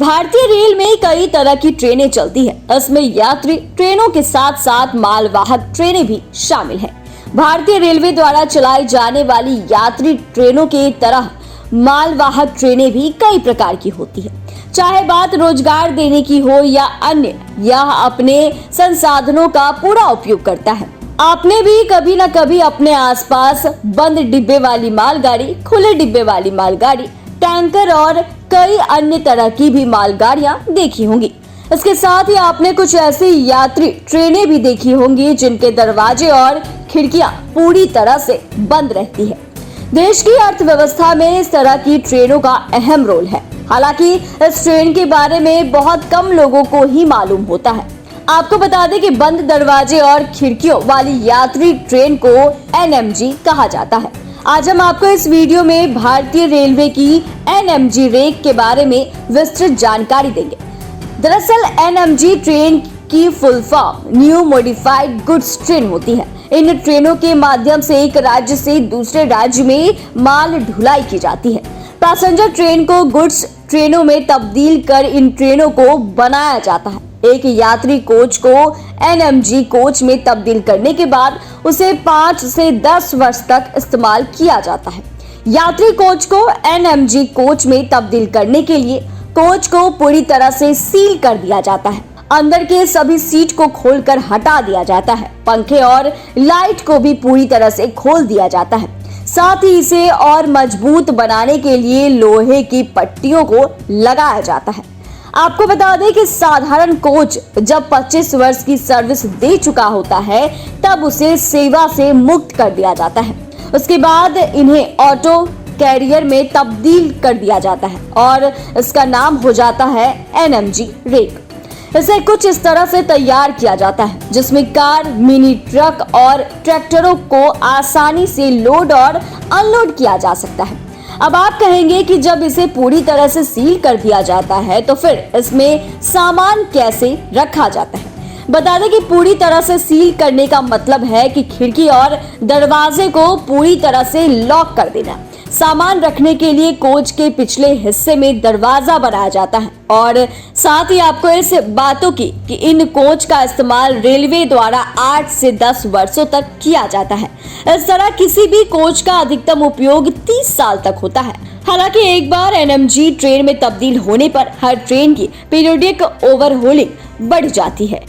भारतीय रेल में कई तरह की ट्रेनें चलती है। इसमें यात्री ट्रेनों के साथ साथ मालवाहक ट्रेनें भी शामिल हैं। भारतीय रेलवे द्वारा चलाई जाने वाली यात्री ट्रेनों के तरह मालवाहक ट्रेनें भी कई प्रकार की होती है। चाहे बात रोजगार देने की हो या अन्य, यह अपने संसाधनों का पूरा उपयोग करता है। आपने भी कभी न कभी अपने आसपास बंद डिब्बे वाली मालगाड़ी, खुले डिब्बे वाली मालगाड़ी, टैंकर और कई अन्य तरह की भी मालगाड़ियां देखी होंगी। इसके साथ ही आपने कुछ ऐसी यात्री ट्रेनें भी देखी होंगी जिनके दरवाजे और खिड़कियां पूरी तरह से बंद रहती है। देश की अर्थव्यवस्था में इस तरह की ट्रेनों का अहम रोल है। हालांकि इस ट्रेन के बारे में बहुत कम लोगों को ही मालूम होता है। आपको बता दें कि बंद दरवाजे और खिड़कियों वाली यात्री ट्रेन को एनएमजी कहा जाता है। आज हम आपको इस वीडियो में भारतीय रेलवे की एनएमजी रेक के बारे में विस्तृत जानकारी देंगे। दरअसल एनएमजी ट्रेन की full form new modified goods train होती है। इन ट्रेनों के माध्यम से एक राज्य से दूसरे राज्य में माल ढुलाई की जाती है। पैसेंजर ट्रेन को गुड्स ट्रेनों में तब्दील कर इन ट्रेनों को बनाया जाता है। एक यात्री कोच को एनएमजी कोच में तब्दील करने के बाद उसे 5 से 10 वर्ष तक इस्तेमाल किया जाता है। यात्री कोच को एनएमजी कोच में तब्दील करने के लिए कोच को पूरी तरह से सील कर दिया जाता है। अंदर के सभी सीट को खोलकर हटा दिया जाता है। पंखे और लाइट को भी पूरी तरह से खोल दिया जाता है। साथ ही इसे और मजबूत बनाने के लिए लोहे की पट्टियों को लगाया जाता है। आपको बता दें कि साधारण कोच जब 25 वर्ष की सर्विस दे चुका होता है तब उसे सेवा से मुक्त कर दिया जाता है। उसके बाद इन्हें ऑटो कैरियर में तब्दील कर दिया जाता है और इसका नाम हो जाता है एनएमजी रेक। इसे कुछ इस तरह से तैयार किया जाता है जिसमें कार, मिनी ट्रक और ट्रैक्टरों को आसानी से लोड और अनलोड किया जा सकता है। अब आप कहेंगे कि जब इसे पूरी तरह से सील कर दिया जाता है तो फिर इसमें सामान कैसे रखा जाता है। बता दें कि पूरी तरह से सील करने का मतलब है कि खिड़की और दरवाजे को पूरी तरह से लॉक कर देना। सामान रखने के लिए कोच के पिछले हिस्से में दरवाजा बनाया जाता है और साथ ही आपको इस बातों की कि इन कोच का इस्तेमाल रेलवे द्वारा 8 से 10 वर्षों तक किया जाता है। इस तरह किसी भी कोच का अधिकतम उपयोग 30 साल तक होता है। हालांकि एक बार एनएमजी ट्रेन में तब्दील होने पर हर ट्रेन की पीरियोडिक ओवरहोलिंग बढ़ जाती है।